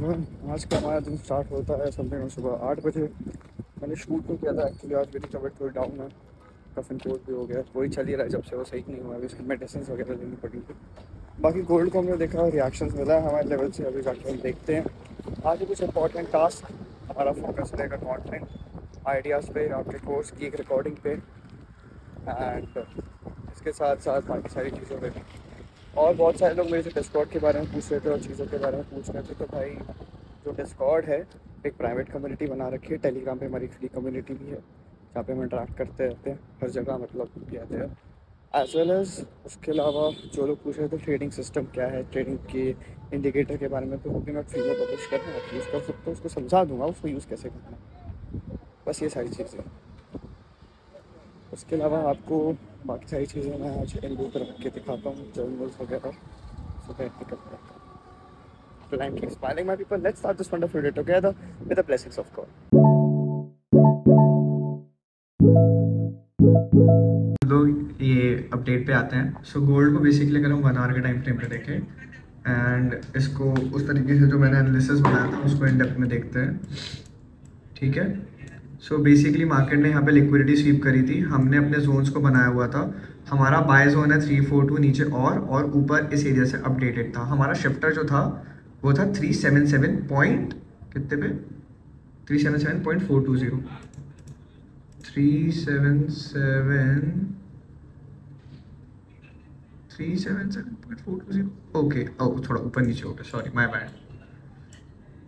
Everyone, आज का हमारा दिन स्टार्ट होता है समथिंग सुबह 8 बजे। मैंने शूट नहीं किया था एक्चुअली, आज मेरी तबीयत थोड़ी डाउन है। कफ एंड कोल्ड भी हो गया, वही चल ही रहा है जब से, वो सही नहीं हुआ। अभी उसकी मेडिसिन वगैरह लेनी पड़ेगी। बाकी गोल्ड को हमने देखा, रिएक्शंस मिला है हमारे लेवल से। अभी जाके हम देखते हैं आगे कुछ इंपॉर्टेंट टास्क। हमारा फोकस रहेगा कंटेंट आइडियाज़ पे, आपके कोर्स की एक रिकॉर्डिंग पे, एंड इसके साथ साथ बाकी सारी चीज़ों पे भी। और बहुत सारे लोग मेरे से डिस्कॉर्ड के बारे में पूछ रहे थे और चीज़ों के बारे में पूछ रहे थे। तो भाई, जो डिस्कॉर्ड है एक प्राइवेट कम्युनिटी बना रखी है। टेलीग्राम पे हमारी फ्री कम्युनिटी भी है जहाँ पे हम इंटरेक्ट करते रहते हैं हर जगह, मतलब कहते हैं। एज वेल एज़ उसके अलावा जो लोग पूछ रहे थे ट्रेडिंग सिस्टम क्या है, ट्रेडिंग के इंडिकेटर के बारे में, तो वो भी मैं फ्री में पब्लिश कर रहा हूँ, आप यूज़ कर सकते हो। उसको समझा दूँगा उसको यूज़ कैसे करना है। बस ये सारी चीज़ें। उसके अलावा आपको बाकी सारी चीज़ें मैं आज एंगल पर रख के दिखाता हूँ, जर्नल्स वगैरह सुबह करता हूँ। Plan keep smiling, my people. Let's start this wonderful day together with the blessings of God. लोग ये अपडेट पे आते हैं। सो गोल्ड को बेसिकली अगर हम 1 आवर के टाइम फ्रेम पे देखें एंड इसको उस तरीके से जो मैंने एनालिसिस बनाया था उसको इन डेप्थ में देखते हैं, ठीक है। सो बेसिकली मार्केट ने यहाँ पे लिक्विडिटी स्वीप करी थी। हमने अपने जोन्स को बनाया हुआ था। हमारा बाय जोन है 342 नीचे और ऊपर इस एरिया से अपडेटेड था। हमारा शिफ्टर जो था वो था 377 पॉइंट कितने पे, 377.420, 377.420। ओके, थोड़ा ऊपर नीचे हो गया, सॉरी माय बैड।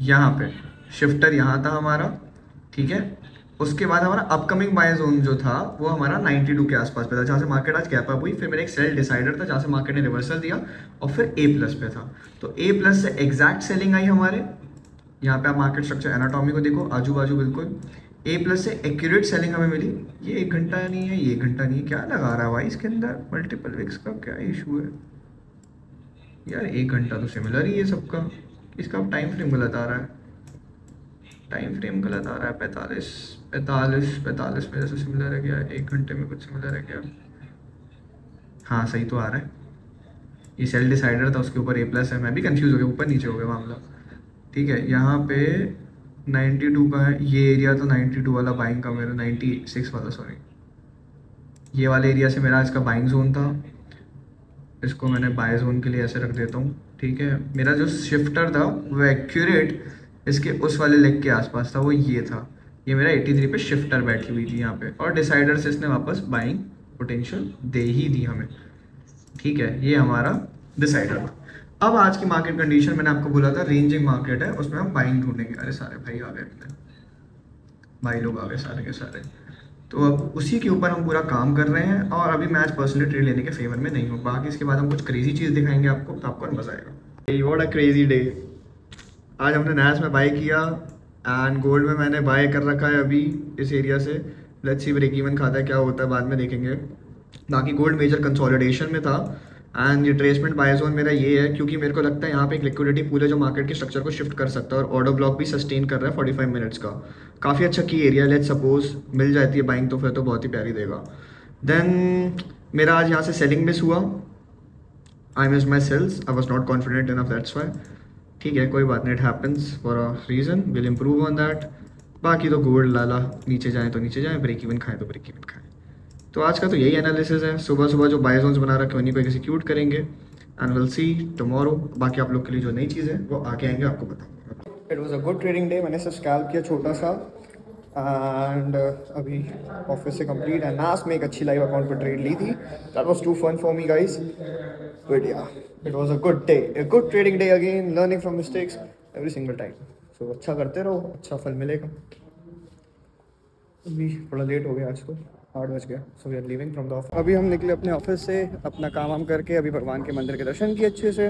यहाँ पे शिफ्टर यहाँ था हमारा, ठीक है। उसके बाद हमारा अपकमिंग बाय जोन जो था वो हमारा 92 के आसपास पे था, जहाँ से मार्केट आज गैप अप हुई। फिर मेरा एक सेल डिसाइडर था जहाँ से मार्केट ने रिवर्सल दिया और फिर ए प्लस पे था। तो ए प्लस से एग्जैक्ट सेलिंग आई हमारे। यहाँ पे आप मार्केट स्ट्रक्चर एनाटॉमी को देखो, आजू बाजू बिल्कुल ए प्लस से एक्यूरेट सेलिंग हमें मिली। ये 1 घंटा नहीं है, ये 1 घंटा नहीं है, क्या लगा रहा है भाई इसके अंदर, मल्टीपल विक्स का क्या इशू है यार। 1 घंटा तो सिमिलर ही है सबका, इसका अब टाइम फ्रेम गलत आ रहा है, टाइम फ्रेम गलत आ रहा है। 45 मेरे से सिमिलर है क्या, 1 घंटे में कुछ सिमिलर है क्या? हाँ सही तो आ रहा है। ये सेल डिसाइडर था, उसके ऊपर ए प्लस है। मैं भी कंफ्यूज हो गया, ऊपर नीचे हो गया मामला, ठीक है। यहाँ पे 92 का है ये एरिया, तो 92 वाला बाइंग का, मेरा 96 वाला, सॉरी ये वाले एरिया से मेरा इसका बाइंग जोन था। इसको मैंने बाय जोन के लिए ऐसे रख देता हूँ, ठीक है। मेरा जो शिफ्टर था वो एक्यूरेट इसके उस वाले लेग के आसपास था, वो ये था। ये मेरा 83 पे शिफ्टर बैठी हुई थी यहाँ पे, और डिसाइडर से इसने वापस बाइंग पोटेंशियल दे ही दी हमें, ठीक है। ये हमारा डिसाइडर था। अब आज की मार्केट कंडीशन मैंने आपको बोला था रेंजिंग मार्केट है, उसमें हम बाइंग ढूंढेंगे। अरे सारे भाई आ गए, भाई लोग आ गए सारे के सारे। तो अब उसी के ऊपर हम पूरा काम कर रहे हैं, और अभी मैं आज पर्सनली ट्रेड लेने के फेवर में नहीं हूँ। बाकी इसके बाद हम कुछ क्रेजी चीज़ दिखाएंगे आपको, तो आपको मजा आएगा। What a crazy day. आज हमने नैस में बाय किया एंड गोल्ड में मैंने बाय कर रखा है अभी इस एरिया से। लेट्स सी ब्रेक इवन खाता है क्या होता है, बाद में देखेंगे। बाकी गोल्ड मेजर कंसोलिडेशन में था एंड रिट्रेसमेंट बाय जोन मेरा ये है, क्योंकि मेरे को लगता है यहाँ पे एक लिक्विडिटी पूल है जो मार्केट के स्ट्रक्चर को शिफ्ट कर सकता है, और ऑर्डर ब्लॉक भी सस्टेन कर रहा है 45 मिनट्स का। काफ़ी अच्छा की एरिया, लेट्स सपोज मिल जाती है बाइंग तो फिर तो बहुत ही प्यारी देगा। देन मेरा आज यहाँ से सेलिंग मिस हुआ। I miss my sales, I was not confident enough, that's why. ठीक है, कोई बात नहीं, it happens for a reason, will improve on that. बाकी तो गोल्ड लाला नीचे जाए तो नीचे जाए, ब्रेक इवन खाएँ तो ब्रेक इवन खाएँ। तो आज का तो यही एनालिसिस है। सुबह सुबह जो बाय जोन्स बना रखे हैं उन्हीं को एग्जीक्यूट करेंगे एंड विल सी टुमारो। बाकी आप लोग के लिए जो नई चीज़ है वो आके आएंगे, आपको बताऊंगा। It was a good trading day. मैंने सब स्कैल्प किया छोटा सा, एंड अभी ऑफिस से कंप्लीट है। नास में एक अच्छी लाइव अकाउंट पर ट्रेड ली थी। That was too fun for me guys, but yeah it was a good day, a good trading day again, learning from mistakes every single time. So अच्छा करते रहो, अच्छा फल मिलेगा। अभी थोड़ा लेट हो गया आज तो, 8 बज गया। So we are leaving from the office. अभी हम निकले अपने ऑफिस से, अपना काम वाम करके अभी भगवान के मंदिर के दर्शन किए अच्छे से।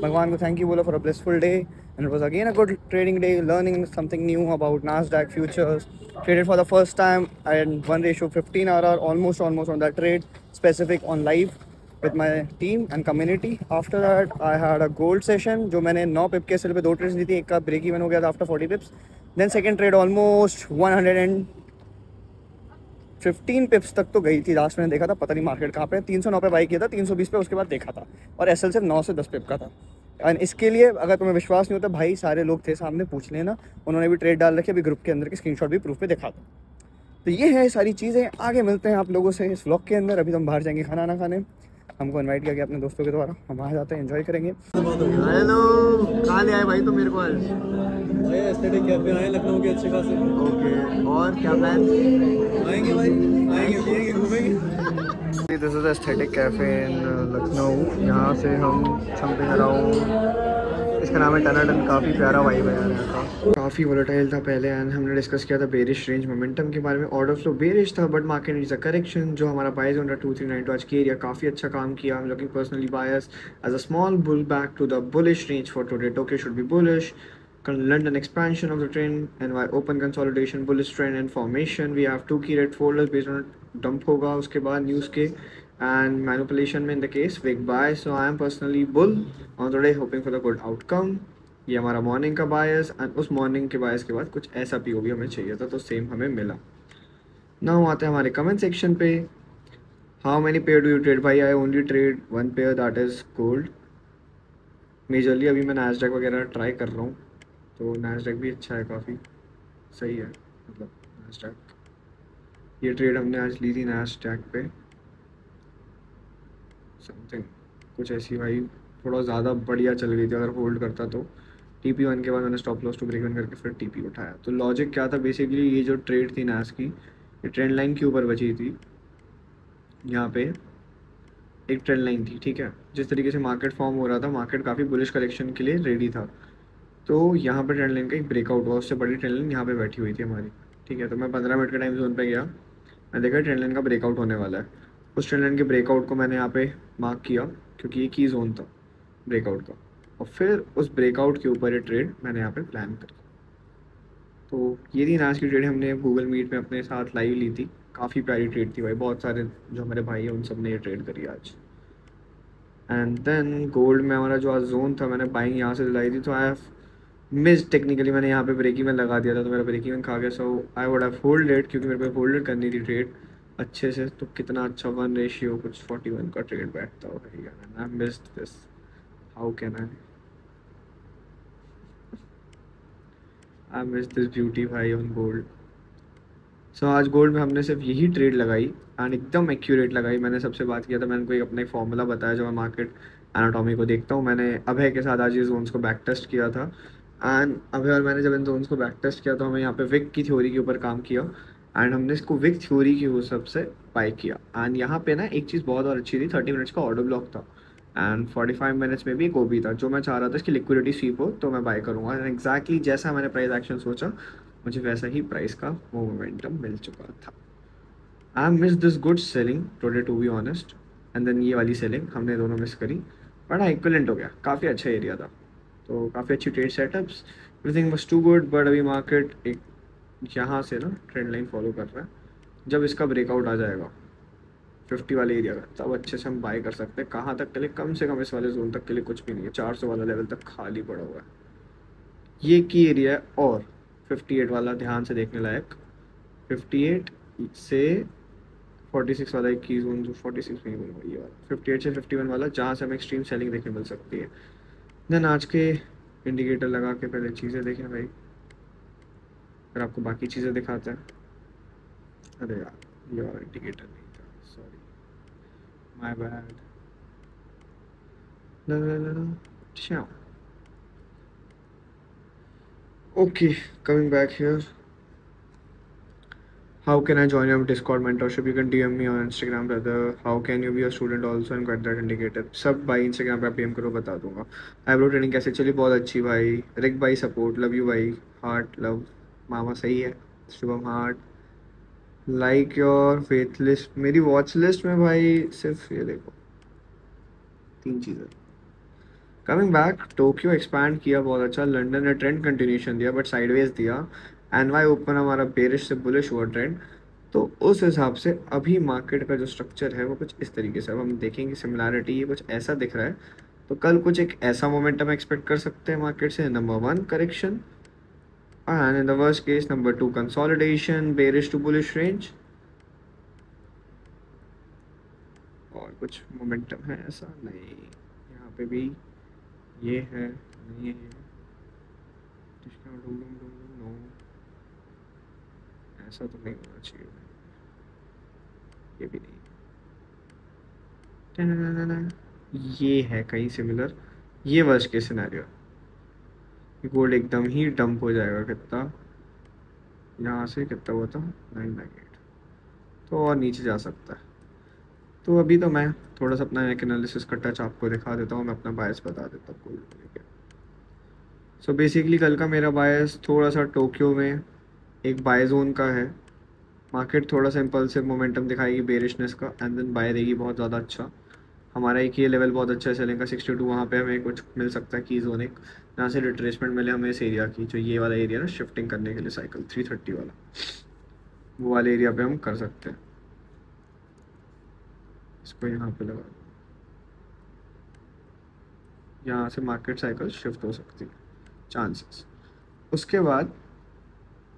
भगवान को थैंक यू बोला for a blissful day, and it was again a good trading day, learning something knew about Nasdaq futures. Traded for the first time and 1:15 RR, almost on that trade, specific on live with my team and community. After that I had a gold session जो मैंने 9 पिप के सिल पे 2 trades ली थी। एक का break even हो गया था after 40 pips. Then second trade almost 115 pips तक तो गई थी। लास्ट मैंने देखा था, पता नहीं मार्केट कहाँ पे, 309 पे बाई किया था, 320 पे उसके बाद देखा था, और एसएल सिर्फ 9 से 10 पिप का था। एंड इसके लिए अगर तुम्हें विश्वास नहीं होता भाई, सारे लोग थे सामने, पूछ लेना, उन्होंने भी ट्रेड डाल रखे, अभी ग्रुप के अंदर के स्क्रीनशॉट भी प्रूफ पे दिखा दो। तो ये है सारी चीज़ें, आगे मिलते हैं आप लोगों से इस व्लॉग के अंदर। अभी तो हम बाहर जाएंगे खाना ना खाने, हमको इनवाइट किया गया अपने दोस्तों के द्वारा, हम वहाँ जाते हैं, एंजॉय करेंगे। हेलो, कहाँ ले आए भाई तुम मेरे को आज? भाई एस्थेटिक कैफे आए लखनऊ के अच्छे खासे। ओके, और क्या प्लान? आएंगे भाई, आएंगे पिएंगे घूमेंगे। This is aesthetic cafe in Lucknow. यहाँ से हम समथिंग अराउंड, इसका नाम है टनाटन। काफ़ी प्यारा वाइब है यार यहाँ का। काफ़ी वोलेटाइल था पहले, एंड हमने डिस्कस किया था बेरिश रेंज मोमेंटम के बारे में। ऑर्डर फ्लो बेरिश था but market needs a correction. जो हमारा बाय जोन था 2392 आज के एरिया काफ़ी अच्छा काम किया। हम looking personally bias as a small bull back to the bullish range for today. Tokyo should be bullish. London expansion of the trend, NY open consolidation, bullish trend and formation. We have two key red folders based on dump होगा उसके बाद news के, and manipulation में in the case big buy. So I am personally bull on today, hoping for the good outcome. ये हमारा morning का बायस, and उस morning के बायस के बाद कुछ ऐसा पीओवी हमें चाहिए था, तो सेम हमें मिला। नाउ आते हैं हमारे कमेंट सेक्शन पे। How many pair do you trade? भाई I only trade one pair, that is gold. Majorly अभी मैं नैस्डैक वगैरह ट्राई कर रहा हूँ, तो नैस्डैक भी अच्छा है, काफ़ी सही है। मतलब नैस्डैक, ये ट्रेड हमने आज ली थी नैस्डैक पे, समथिंग कुछ ऐसी भाई, थोड़ा ज़्यादा बढ़िया चल गई थी। अगर होल्ड करता तो TP1 के बाद मैंने stop loss to break in करके फिर TP उठाया। तो लॉजिक क्या था बेसिकली, ये जो ट्रेड थी नैस की, ये ट्रेंड लाइन के ऊपर बची थी। यहाँ पे एक ट्रेंड लाइन थी, ठीक है। जिस तरीके से मार्केट फॉर्म हो रहा था, मार्केट काफ़ी बुलिश करेक्शन के लिए रेडी था। तो यहाँ पे ट्रेंड लाइन का एक ब्रेकआउट हुआ, उससे बड़ी ट्रेंड लाइन यहाँ पे बैठी हुई थी हमारी, ठीक है। तो मैं 15 मिनट के टाइम जोन पे गया, मैं देखा ट्रेंड लाइन का ब्रेकआउट होने वाला है। उस ट्रेंड लाइन के ब्रेकआउट को मैंने यहाँ पे मार्क किया, क्योंकि ये की जोन था ब्रेकआउट का, और फिर उस ब्रेकआउट के ऊपर ये ट्रेड मैंने यहाँ पे प्लान करी। तो ये थी आज की ट्रेड, हमने गूगल मीट में अपने साथ लाइव ली थी। काफ़ी प्यारी ट्रेड थी भाई, बहुत सारे जो हमारे भाई हैं उन सब ने ये ट्रेड करी आज। एंड देन गोल्ड में हमारा जो आज जोन था, मैंने बाइंग यहाँ से दिलाई थी, तो आई हैव मिस टेक्निकली, मैंने यहाँ पे ब्रेक इवन लगा दिया था, तो मेरा ब्रेक इवन खा गया। So I would have hold it, क्योंकि मेरे को होल्ड करनी थी ट्रेड अच्छे से। तो कितना अच्छा 1 रेशियो कुछ 41 का ट्रेड बैठता हो भाई यार, I missed this, how can I miss this beauty भाई ऑन गोल्ड। सो आज गोल्ड में हमने सिर्फ यही ट्रेड लगाई, एंड एकदम एक्यूरेट लगाई। मैंने सबसे बात किया था, मैंने कोई अपना एक फॉर्मूला बताया जो मैं मार्केट एनाटॉमी को देखता हूँ। मैंने अभय के साथ आज ये जोन्स को बैक टेस्ट किया था, एंड अभय और मैंने जब इन जोन्स को बैक टेस्ट किया तो हमें यहाँ पे विक की थ्योरी के ऊपर काम किया, एंड हमने इसको विक थ्योरी की हिसाब से बाय किया। एंड यहाँ पे ना एक चीज़ बहुत और अच्छी थी, 30 मिनट्स का ऑर्डर ब्लॉक था, एंड 45 मिनट्स में भी एक ओबी था। जो मैं चाह रहा था इसकी लिक्विडिटी स्वीप हो तो मैं बाय करूँगा, एंड एग्जैक्टली जैसा मैंने प्राइस एक्शन सोचा, मुझे वैसा ही प्राइस का वो मोमेंटम मिल चुका था। I miss this good selling today to be honest, and then ये वाली सेलिंग हमने दोनों मिस करी, बट हाँ इक्वलेंट हो गया, काफ़ी अच्छा एरिया था। तो काफ़ी अच्छी trade setups, everything was too good. But अभी मार्केट एक यहाँ से ना ट्रेंड लाइन फॉलो कर रहा है, जब इसका ब्रेकआउट आ जाएगा 50 वाले एरिया का, तब अच्छे से हम बाय कर सकते हैं। कहाँ तक के लिए? कम से कम इस वाले जोन तक के लिए कुछ भी नहीं है, 400 वाला लेवल तक खाली पड़ा हुआ है, ये की एरिया है। और 58 वाला ध्यान से देखने लायक, 58 से 46 वाला एक की जोन, जो 46 नहीं बोलूँगा, ये वाला 58 से 51 वाला, जहाँ से हमें एक्सट्रीम सेलिंग देखने मिल सकती है। देन आज के इंडिकेटर लगा के पहले चीज़ें देखें भाई, फिर आपको बाकी चीज़ें दिखाते हैं। अरे यार ये वाला इंडिकेटर नहीं था, सॉरी, माय बैड। अच्छा, okay, coming back here. How can I join your Discord mentorship? You can DM me on Instagram, brother. How can you be a student also and get that indicator? सब भाई Instagram पे आप DM करो, बता दूंगा। Eyebrow training कैसे चली? बहुत अच्छी भाई। रिक भाई सपोर्ट, लव यू भाई, हार्ट लव, मामा सही है, Shubham heart, like your faith list. मेरी वॉच लिस्ट में भाई सिर्फ ये देखो 3 चीज़ें। कमिंग बैक, टोक्यो एक्सपैंड किया बहुत अच्छा, लंदन ने ट्रेंड कंटिन्यूशन दिया बट साइडवेज दिया, एनवाई ओपन हमारा बेरिश से बुलिश हुआ ट्रेंड। तो उस हिसाब से अभी मार्केट का जो स्ट्रक्चर है वो कुछ इस तरीके से, अब हम देखेंगे सिमिलैरिटी, ये कुछ ऐसा दिख रहा है। तो कल कुछ एक ऐसा मोमेंटम एक्सपेक्ट कर सकते हैं मार्केट से, number 1 correction, and in the worst case number 2 consolidation, bearish to bullish range, और कुछ मोमेंटम है ऐसा नहीं यहाँ पे भी, ये है नहीं है डिस्काउंट डूम डूम डूम डूम नो, ऐसा तो नहीं होना चाहिए भाई। ये भी नहीं, ये है कहीं सिमिलर, ये वर्स्ट केस सिनेरियो, गोल्ड एकदम ही डंप हो जाएगा। कितना यहाँ से कितना हुआ था 998, तो और नीचे जा सकता है। तो अभी तो मैं थोड़ा सा अपना एक एनालिसिस का टच आपको दिखा देता हूँ, मैं अपना बायस बता देता हूँ गोल्ड को लेके। सो बेसिकली कल का मेरा बायस थोड़ा सा टोक्यो में एक बाय जोन का है। मार्केट थोड़ा सा इम्पल्सिव मोमेंटम दिखाएगी बेरिशनेस का, एंड देन बाय देगी बहुत ज़्यादा अच्छा। हमारा एक ये लेवल बहुत अच्छा है सेलिंग का 62, वहाँ पे हमें कुछ मिल सकता है की जोन एक, जहाँ से रिट्रेसमेंट मिले हमें इस एरिया की, जो ये वाला एरिया ना शिफ्टिंग करने के लिए साइकिल 330 वाला, वो वाले एरिया पे हम कर सकते हैं। इसको यहाँ पे लगा, यहाँ से मार्केट साइकिल शिफ्ट हो सकती है चांसेस। उसके बाद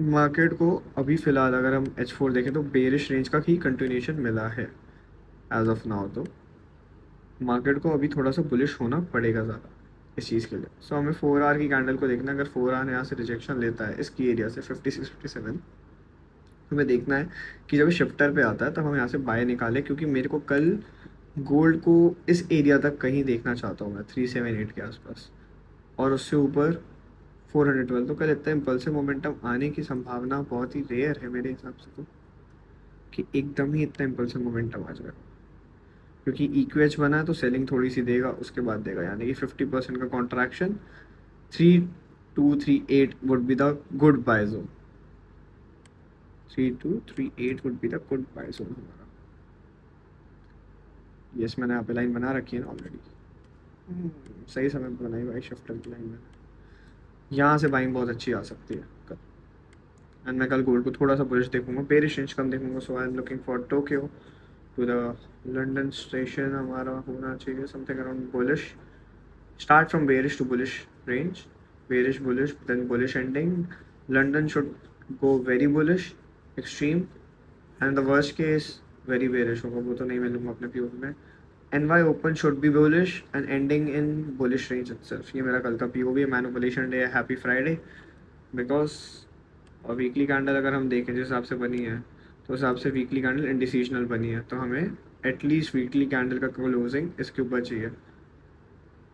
मार्केट को अभी फ़िलहाल अगर हम H4 देखें तो बेरिश रेंज का ही कंटिन्यूएशन मिला है एज ऑफ नाउ। तो मार्केट को अभी थोड़ा सा बुलिश होना पड़ेगा ज़्यादा इस चीज़ के लिए। सो हमें 4 आवर की कैंडल को देखना है। अगर 4 आवर यहाँ से रिजेक्शन लेता है इसकी एरिया से 56-57, हमें देखना है कि जब शिफ्टर पे आता है तब हम यहाँ से बाय निकालें, क्योंकि मेरे को कल गोल्ड को इस एरिया तक कहीं देखना चाहता हूँ मैं 378 के आसपास, और उससे ऊपर 412। तो कल इतना इम्पल्सिव मोमेंटम आने की संभावना बहुत ही रेयर है मेरे हिसाब से, तो कि एकदम ही इतना इम्पल्सिव मोमेंटम आ जाएगा, क्योंकि EQH बना है तो सेलिंग थोड़ी सी देगा, उसके बाद देगा, यानी कि 50% का contraction. 3238 would be the good bye zone, 3238 would be the good bye zone हमारा। यस, मैंने यहाँ पे लाइन बना रखी है ना ऑलरेडी, सही समय पर बनाई भाई शिफ्टर की लाइन मैंने। यहाँ से बाइंग बहुत अच्छी आ सकती है कल, एंड मैं कल गोल्ड को थोड़ा सा बुलिश देखूंगा, बेरिश रेंज कम देखूंगा। So I am looking for Tokyo to the London station, हमारा होना चाहिए something around bullish, start from bearish to bullish range, bearish bullish then bullish ending. London should go very bullish extreme, and the worst case very bearish होगा, वो तो नहीं मैं लूँगा अपने POV में। NY open should be bullish and ending in bullish range itself। ये मेरा कल का POV है। मैनिपुलेशन डे है, हैप्पी फ्राइडे, बिकॉज और वीकली कैंडल अगर हम देखें जिस हिसाब से बनी है तो उस हिसाब से वीकली कैंडल इंडिसीजनल बनी है, तो हमें एटलीस्ट वीकली कैंडल का क्लोजिंग इसके ऊपर चाहिए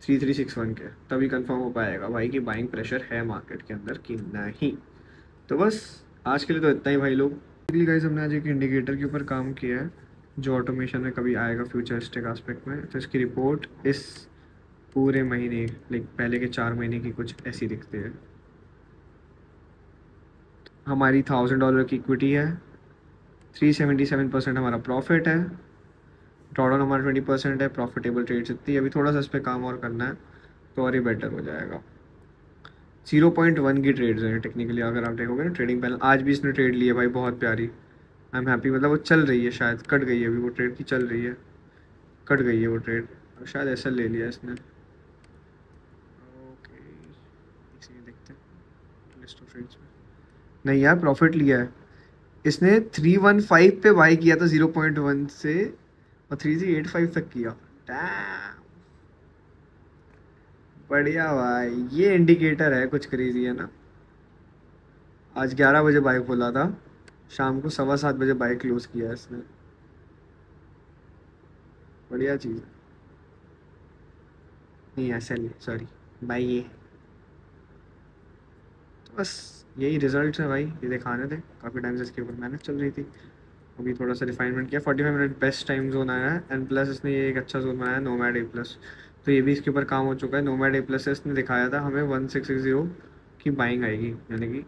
3361 के, तभी कंफर्म हो पाएगा भाई कि बाइंग प्रेशर है मार्केट के अंदर कि नहीं। तो बस आज के लिए तो इतना ही भाई लोग। बेसिकली गाइस हमने आज एक इंडिकेटर के ऊपर काम किया है जो ऑटोमेशन में कभी आएगा फ्यूचरिस्टिक एस्पेक्ट में। तो इसकी रिपोर्ट इस पूरे महीने लाइक पहले के 4 महीने की कुछ ऐसी दिखती है। हमारी $1000 की इक्विटी है, 377% हमारा प्रॉफिट है, ड्रॉडाउन हमारा 20% है, प्रॉफिटेबल ट्रेड्स इतनी, अभी थोड़ा सा इस पर काम और करना है तो और ही बेटर हो जाएगा। 0.1 की ट्रेड्स हैं टेक्निकली, अगर आप देखोगे ना ट्रेडिंग पैनल। आज भी इसने ट्रेड ली है भाई, बहुत प्यारी, आई एम हैप्पी। मतलब वो चल रही है, शायद कट गई है अभी वो ट्रेड की, चल रही है, कट गई है वो ट्रेड, शायद ऐसा ले लिया इसने। ओके इसी देखते हैं लिस्ट ऑफ ट्रेड्स में। नहीं यार प्रॉफिट लिया है इसने, 315 पे बाई किया था 0.1 से और 3385 तक किया। डैम बढ़िया भाई, ये इंडिकेटर है कुछ क्रेजी है ना। आज 11 बजे बाइक खोला था, शाम को 7:15 बजे बाइक क्लोज किया इसने, बढ़िया चीज़ है। नहीं ऐसा नहीं, सॉरी भाई, ये तो बस यही रिजल्ट्स है भाई, ये दिखाने थे। काफ़ी टाइम से इसके ऊपर मेहनत चल रही थी, अभी थोड़ा सा रिफाइनमेंट किया। 45 मिनट बेस्ट टाइम जोन आया है, एंड प्लस इसने ये एक अच्छा जोन बनाया नोमैड A+, तो ये भी इसके ऊपर काम हो चुका है। नोमैड A+ से इसने दिखाया था हमें 1660 की बाइंग आएगी, यानी कि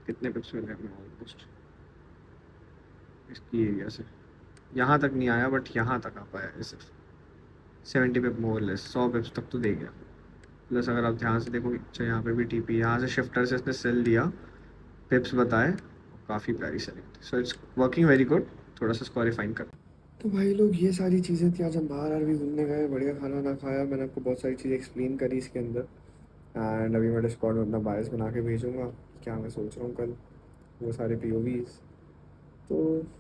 कितने पिप्स मिल रहे हैं ऑलमोस्ट इसकी एरिया से, यहाँ तक नहीं आया बट यहाँ तक आ पाया है सिर्फ 70 पिप मोर लेस, 100 पिप्स तक तो दे गया। प्लस अगर आप ध्यान से देखो, अच्छा यहाँ पे भी TP, यहाँ से शिफ्टर से इसने सेल दिया, पिप्स बताए, काफ़ी प्यारी सेलिंग थी। So it's working very good, थोड़ा सा इसको रिफाइन कर। तो भाई लोग ये सारी चीज़ें थी, आज हम बाहर भी घूमने गए, बढ़िया खाना ना खाया, मैंने आपको बहुत सारी चीज़ें एक्सप्लेन करी इसके अंदर। एंड अभी मैं डिस्कॉर्ड में अपना बायस बना के भेजूँगा क्या मैं सोच रहा हूँ कल, वो सारे POVs। तो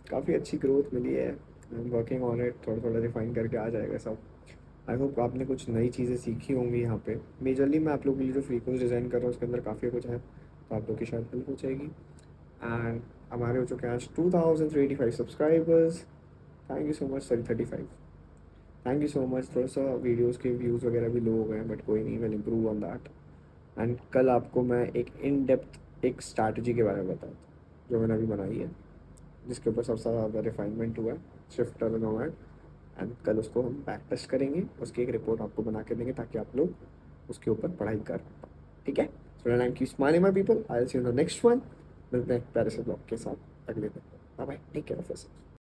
काफ़ी अच्छी ग्रोथ मिली है, I am working on it, थोड़ा थोड़ा रिफाइन करके आ जाएगा सब। आई होप आपने कुछ नई चीज़ें सीखी होंगी यहाँ पे। मेजरली मैं आप लोगों के लिए जो फ्री कोर्स डिज़ाइन कर रहा हूँ उसके अंदर काफ़ी कुछ है, तो आप लोग की शायद हेल्प हो जाएगी। एंड हमारे हो चुके हैं आज 2385 subscribers. Thank you so much, sorry 35। Thank you so much. थोड़ा सा वीडियोज़ के व्यूज़ वगैरह भी लो हो गए हैं, बट कोई नहीं, will improve on that. And कल आपको मैं एक इन डेप्थ एक स्ट्रैटेजी के बारे में बताता हूँ जो मैंने अभी बनाई है, जिसके ऊपर सबसे ज़्यादा रिफाइनमेंट हुआ है, शिफ्टर नोमैड। एंड कल उसको हम बैक टेस्ट करेंगे, उसकी एक रिपोर्ट आपको बना के देंगे ताकि आप लोग उसके ऊपर पढ़ाई कर पाए, ठीक है। So thank you smiling my people, I will see you in the next one. मिलते हैं प्यारे से ब्लॉग के साथ अगले दिन। Bye bye, take care of yourself.